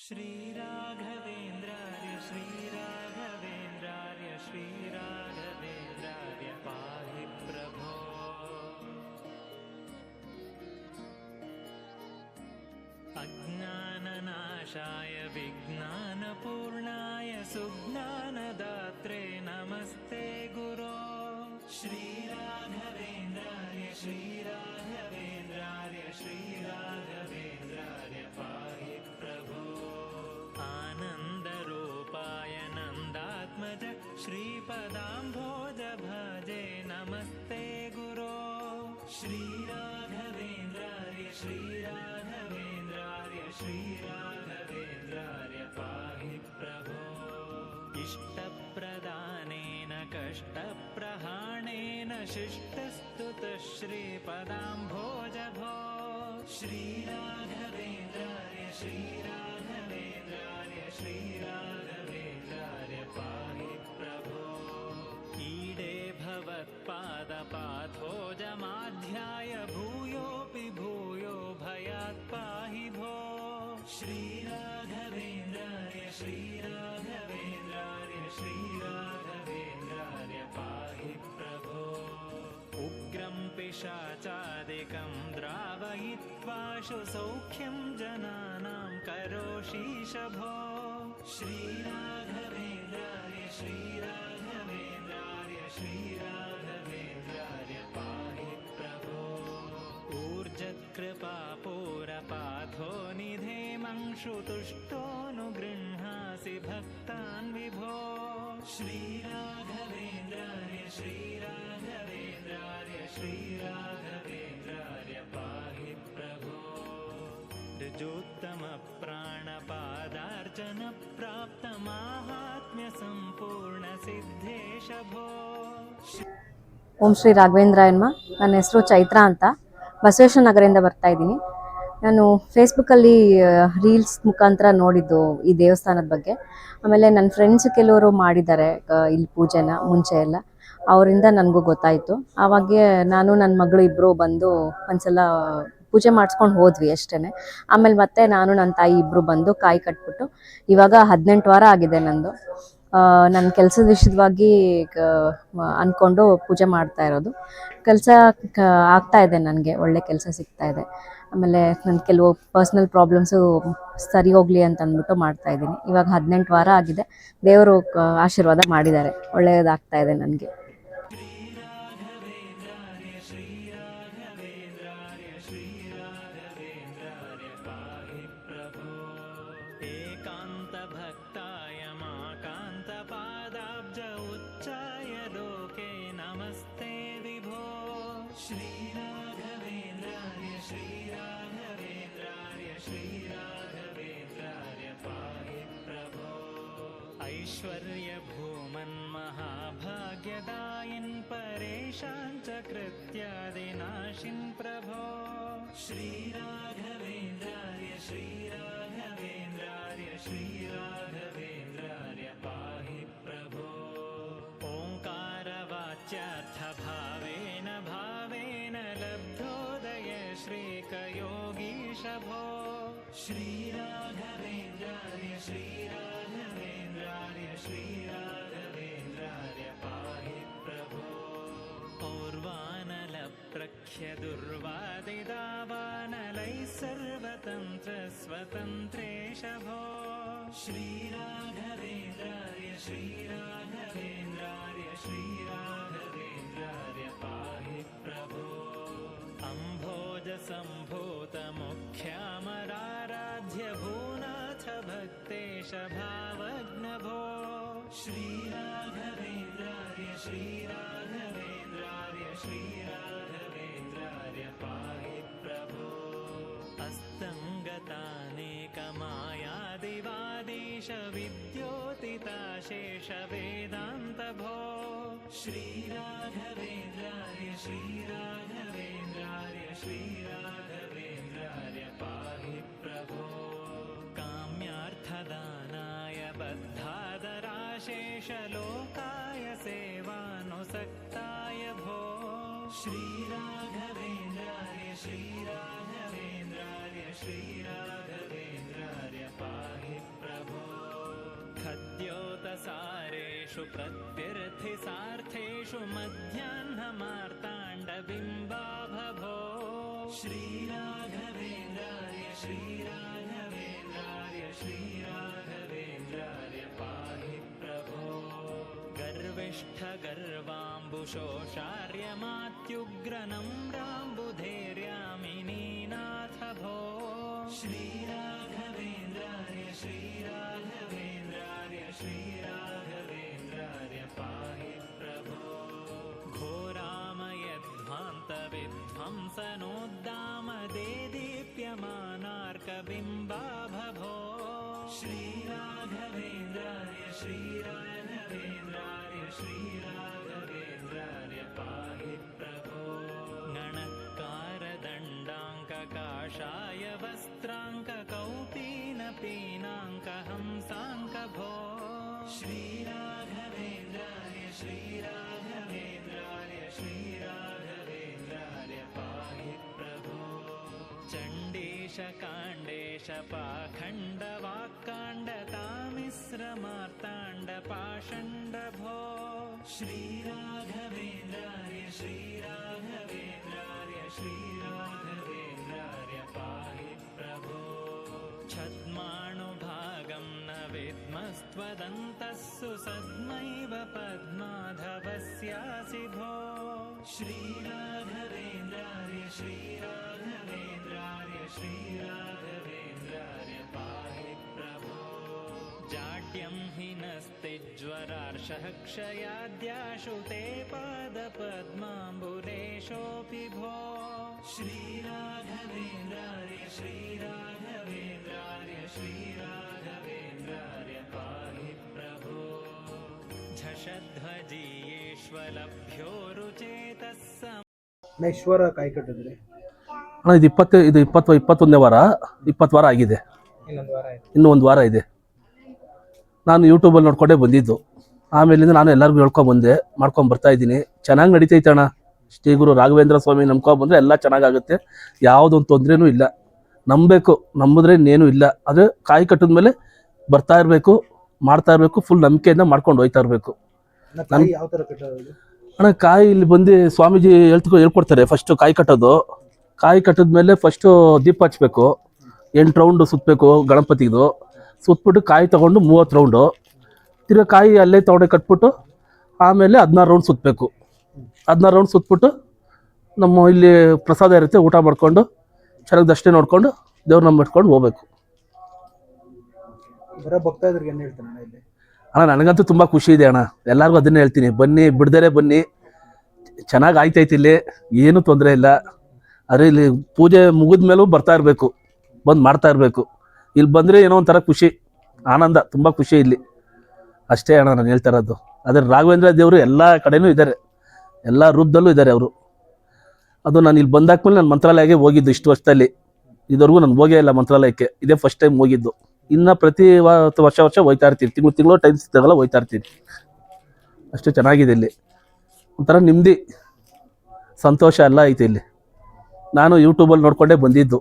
श्रीराघवेन्द्रार्य श्रीराघवेन्द्रार्य श्रीराघवेन्द्रार्य पाहि प्रभो। अज्ञाननाशाय विज्ञानपूर्णाय सुज्ञानदात्रे नमस्ते गुरो। श्रीराघवेन्द्रार्य श्रीराघवेन्द्रार्य श्रीराघवेन्द्रार्य पाहि प्रभो। आनन्दरूपाय नन्दात्मज श्रीपदाम्भोज भजे नमस्ते गुरो। श्रीराघवेन्द्रार्य श्रीराघवेन्द्रार्य श्रीराघवेन्द्रार्य पाहि प्रभो। इष्टप्रदानेन कष्टप्रहाणेन शिष्टस्तुतः श्रीपदाम्भोज भो। श्रीराघवेन्द्रार्य श्रीराघवेन्द्रार्य श्रीराघवेन्द्रार्य पाहि प्रभो। ईडे भवत्पादपाथोजमाध्याय भूयोऽपि भूयो भयात् पाहि भो। श्रीराघवेन्द्रार्य श्रीराघवेन्द्रार्य श्रीराघवेन्द्रार्य पाहि प्रभो। उग्रं पिशाचादिकं द्रावयित्वाशु सौख्यं जनानां करोषीश भो। श्रीराघवेन्द्रार्य श्रीराघवेन्द्रार्य श्रीराघवेन्द्रार्य पाहि प्रभो। ऊर्जत्कृपापूरपाथो निधे मंशुतुष्टोऽनुगृह्णासि भक्तान् विभो। श्रीराघवेन्द्रार्य श्रीराघवेन्द्रार्य श्रीराघवेन्द्रार्य पाहि प्रभो। ऋजोत्तमप्राणपादार्चन प्राप्तमाहात्म्यसम्पूर्णसिद्धेश भो। ಓಂ ಶ್ರೀ ರಾಘವೇಂದ್ರಾಯನ್ಮ. ನನ್ನ ಹೆಸರು ಚೈತ್ರ ಅಂತ, ಬಸವೇಶ್ವರ ನಗರದಿಂದ ಬರ್ತಾ ಇದ್ದೀನಿ. ನಾನು ಫೇಸ್ಬುಕ್ಕಲ್ಲಿ ರೀಲ್ಸ್ ಮುಖಾಂತರ ನೋಡಿದ್ದು ಈ ದೇವಸ್ಥಾನದ ಬಗ್ಗೆ. ಆಮೇಲೆ ನನ್ನ ಫ್ರೆಂಡ್ಸ್ ಕೆಲವರು ಮಾಡಿದ್ದಾರೆ ಇಲ್ಲಿ ಪೂಜೆನ ಮುಂಚೆ ಎಲ್ಲ, ಅವರಿಂದ ನನಗೂ ಗೊತ್ತಾಯಿತು. ಆವಾಗ ನಾನು ನನ್ನ ಮಗಳು ಇಬ್ಬರು ಬಂದು ಒಂದ್ಸಲ ಪೂಜೆ ಮಾಡಿಸ್ಕೊಂಡು ಹೋದ್ವಿ ಅಷ್ಟೇ. ಆಮೇಲೆ ಮತ್ತೆ ನಾನು ನನ್ನ ತಾಯಿ ಇಬ್ಬರು ಬಂದು ಕಾಯಿ ಕಟ್ಬಿಟ್ಟು, ಇವಾಗ 18 ವಾರ ಆಗಿದೆ ನಂದು. ನನ್ನ ಕೆಲಸದ ವಿಷಯವಾಗಿ ಅಂದ್ಕೊಂಡು ಪೂಜೆ ಮಾಡ್ತಾ ಇರೋದು. ಕೆಲಸ ಆಗ್ತಾ ಇದೆ, ನನಗೆ ಒಳ್ಳೆ ಕೆಲಸ ಸಿಗ್ತಾ ಇದೆ. ಆಮೇಲೆ ನನ್ನ ಕೆಲವು ಪರ್ಸ್ನಲ್ ಪ್ರಾಬ್ಲಮ್ಸು ಸರಿ ಹೋಗಲಿ ಅಂತ ಅಂದ್ಬಿಟ್ಟು ಮಾಡ್ತಾ ಇದ್ದೀನಿ. ಇವಾಗ 18 ವಾರ ಆಗಿದೆ. ದೇವರು ಆಶೀರ್ವಾದ ಮಾಡಿದ್ದಾರೆ, ಒಳ್ಳೆಯದಾಗ್ತಾ ಇದೆ ನನಗೆ. श्रीराघवेन्द्रार्य श्रीराघवेन्द्रार्य श्रीराघवेन्द्रार्य पाहि प्रभो। ऐश्वर्यभूमन्महाभाग्यदायिन् परेशान् च कृत्यादिनाशिन् प्रभो। श्रीराघवेन्द्रार्य श्रीराघवेन्द्रार्य श्रीराघवेन्द्रार्य पाहि प्रभो। ओङ्कारवाच्यार्थभावेन भावेन लब्धोदय श्रीकयोगीश भो। श्रीराघवेन्द्रार्य श्रीराघवेन्द्रार्य श्रीराघवेन्द्रार्य पाहि प्रभो। और्वानलप्रख्यदुर्वादिदावानलैः सर्वतन्त्रस्वतन्त्रेश भो। श्रीराघवेन्द्रार्य श्रीराघवेन्द्रार्य श्रीराघवेन्द्रार्य पाहि प्रभो। अम्भोजसम्भूतमुख्यामराराध्य भूनाथ भक्तेश भावज्ञ भो। श्रीराघवेन्द्रार्य श्रीराघवेन्द्रार्य श्रीराघवेन्द्रार्य पाहि प्रभो। अस्तङ्गतानेकमायादिवादीश विद्योतिताशेष वेदान्त भो। श्रीराघवेन्द्रार्य श्रीराघवेन्द्रार्य श्रीराघवेन्द्रार्य पाहि प्रभो। काम्यार्थदानाय बद्धादराशेष लोकाय सेवानुसक्ताय भो। श्रीराघवेन्द्रार्य श्रीराघवेन्द्रार्य श्रीराघवेन्द्रार्य पाहि सर्वेषु प्रत्यर्थिसार्थेषु मध्याह्नमार्ताण्डबिम्बाभभो श्रीराघवेन्द्राय श्रीराघवेन्द्राय श्रीराघवेन्द्राय पाहि प्रभो गर्विष्ठगर्वाम्बुशोषार्यमात्युग्रनम्राम्बुधैर्यामिनीनाथ भो श्रीराघवेन्द्राय श्रीराघवेन्द्राय श्रीराघवेन्द्राय पाहि प्रभो घोरामयध्वान्तविध्वंसनोद्दामदेदीप्यमानार्कबिम्बाभभो श्रीराघवेन्द्राय श्रीराघवेन्द्राय श्रीराघवेन्द्राय पाहि प्रभो गणकारदण्डाङ्ककाषाय वस्त्राङ्ककौपीनपीनाङ्कहंसाङ्कभो श्रीराघवेन्द्राय श्रीराघवेन्द्राय श्रीराघवेन्द्राय पाहि प्रभो चण्डीशकाण्डेशपाखण्डवाक्काण्डतामिश्रमार्ताण्डपाषण्डभो श्रीराघवेन्द्राय श्रीराघवेन्द्राय श्रीराघवेन्द्राय पाहि प्रभो छद्माणुभागं न विद्मस्त्वदन्तः सुसद्मैव पद्माधवस्यासि भो श्रीराघवेन्द्राय श्रीराघवेन्द्राय श्रीराघवेन्द्राय पाहि प्रभो जाड्यं हि नस्तिज्वरार्षः क्षयाद्याशु ते पादपद्माम्बुलेशोऽपि भो श्रीराघवेन्द्राय श्रीराघवेन्द्राय श्रीराघवेन्द्राय पाहि प्रभो झषध्वजीयेष्वलभ्यो रुचेतः ಈಶ್ವರ ಕಾಯಿ ಕಟ್ಟಿದ್ರಿ ಅಣ್ಣ ಇದು 21ನೇ ವಾರ 20 ವಾರ ಆಗಿದೆ. ಇನ್ನೊಂದು ವಾರ ಆಯ್ತು. ಇನ್ನೂ ಒಂದು ವಾರ ಇದೆ. ನಾನು ಯೂಟ್ಯೂಬಲ್ಲಿ ನೋಡ್ಕೊಂಡೇ ಬಂದಿದ್ದು. ಆಮೇಲಿಂದ ನಾನು ಎಲ್ಲರಿಗೂ ಹೇಳ್ಕೊಂಬಂದೆ, ಮಾಡ್ಕೊಂಬರ್ತಾ ಇದ್ದೀನಿ. ಚೆನ್ನಾಗಿ ನಡೀತೈತೆ ಅಣ್ಣ. ಶ್ರೀ ಗುರು ರಾಘವೇಂದ್ರ ಸ್ವಾಮಿ ನಂಬ್ಕೊಂಬಂದ್ರೆ ಎಲ್ಲ ಚೆನ್ನಾಗಾಗುತ್ತೆ. ಯಾವುದೊಂದು ತೊಂದರೆನೂ ಇಲ್ಲ. ನಂಬಬೇಕು, ನಂಬಿದ್ರೆ ಇನ್ನೇನು ಇಲ್ಲ. ಆದರೆ ಕಾಯಿ ಕಟ್ಟಿದ ಮೇಲೆ ಬರ್ತಾ ಇರಬೇಕು, ಮಾಡ್ತಾ ಇರಬೇಕು, ಫುಲ್ ನಂಬಿಕೆಯಿಂದ ಮಾಡ್ಕೊಂಡು ಹೋಯ್ತಾ ಇರಬೇಕು. ಯಾವ ಥರ ಕಟ್ಟೋದು ಅಣ್ಣ? ಕಾಯಿ ಇಲ್ಲಿ ಬಂದು ಸ್ವಾಮೀಜಿ ಹೇಳ್ಕೊಡ್ತಾರೆ. ಫಸ್ಟು ಕಾಯಿ ಕಟ್ಟೋದು. ಕಾಯಿ ಕಟ್ಟಿದ್ಮೇಲೆ ಫಸ್ಟು ದೀಪ ಹಚ್ಬೇಕು. 8 ರೌಂಡು ಸುತ್ತಬೇಕು ಗಣಪತಿದು. ಸುತ್ತಬಿಟ್ಟು ಕಾಯಿ ತೊಗೊಂಡು 30 ರೌಂಡು ತಿರ್ಗಾ ಕಾಯಿ ಅಲ್ಲೇ ತೊಗೊಂಡೆ ಕಟ್ಬಿಟ್ಟು ಆಮೇಲೆ 16 ರೌಂಡ್ ಸುತ್ತಬೇಕು. 16 ರೌಂಡ್ ಸುತ್ತಬಿಟ್ಟು ನಮ್ಮ ಇಲ್ಲಿ ಪ್ರಸಾದ ಇರುತ್ತೆ, ಊಟ ಮಾಡ್ಕೊಂಡು ಚೆನ್ನಾಗಿ ದರ್ಶನ ನೋಡ್ಕೊಂಡು ದೇವ್ರನ್ನ ಬಿಟ್ಕೊಂಡು ಹೋಗ್ಬೇಕು. ಬರೋ ಭಕ್ತಾದ್ರಿಗೆ ಏನು ಹೇಳ್ತಾನೆ ಇಲ್ಲಿ? ಅಣ್ಣ ನನಗಂತೂ ತುಂಬ ಖುಷಿ ಇದೆ ಅಣ್ಣ. ಎಲ್ಲರಿಗೂ ಅದನ್ನೇ ಹೇಳ್ತೀನಿ, ಬನ್ನಿ, ಬಿಡ್ದರೆ ಬನ್ನಿ. ಚೆನ್ನಾಗಿ ಆಯ್ತೈತಿ ಇಲ್ಲಿ, ಏನೂ ತೊಂದರೆ ಇಲ್ಲ. ಆದರೆ ಇಲ್ಲಿ ಪೂಜೆ ಮುಗಿದ ಮೇಲೂ ಬರ್ತಾ ಇರಬೇಕು, ಬಂದು ಮಾಡ್ತಾ ಇರಬೇಕು. ಇಲ್ಲಿ ಬಂದರೆ ಏನೋ ಒಂಥರ ಖುಷಿ, ಆನಂದ, ತುಂಬ ಖುಷಿ ಇಲ್ಲಿ. ಅಷ್ಟೇ ಅಣ್ಣ ನಾನು ಹೇಳ್ತಾ ಇರೋದು. ಆದರೆ ರಾಘವೇಂದ್ರ ದೇವರು ಎಲ್ಲ ಕಡೆನೂ ಇದ್ದಾರೆ, ಎಲ್ಲ ರೂಪದಲ್ಲೂ ಇದ್ದಾರೆ ಅವರು. ಅದು ನಾನು ಇಲ್ಲಿ ಬಂದಾದ್ಮೇಲೆ ನಾನು ಮಂತ್ರಾಲಯಕ್ಕೆ ಹೋಗಿದ್ದು. ಇಷ್ಟು ವರ್ಷದಲ್ಲಿ ಇದುವರೆಗೂ ನಾನು ಹೋಗೇ ಇಲ್ಲ ಮಂತ್ರಾಲಯಕ್ಕೆ. ಇದೇ ಫಸ್ಟ್ ಟೈಮ್ ಹೋಗಿದ್ದು. ಇನ್ನು ಪ್ರತಿ ವರ್ಷ ಹೋಗ್ತಾ ಇರ್ತೀನಿ, ತಿಂಗಳು ಟೈಮ್ ಸಿಕ್ತಾಗಲ್ಲ ಹೋಗ್ತಾ ಇರ್ತೀನಿ. ಅಷ್ಟು ಚೆನ್ನಾಗಿದೆ ಇಲ್ಲಿ, ಒಂಥರ ನೆಮ್ಮದಿ, ಸಂತೋಷ ಎಲ್ಲ ಐತೆ ಇಲ್ಲಿ. ನಾನು ಯೂಟ್ಯೂಬಲ್ಲಿ ನೋಡ್ಕೊಂಡೇ ಬಂದಿದ್ದು.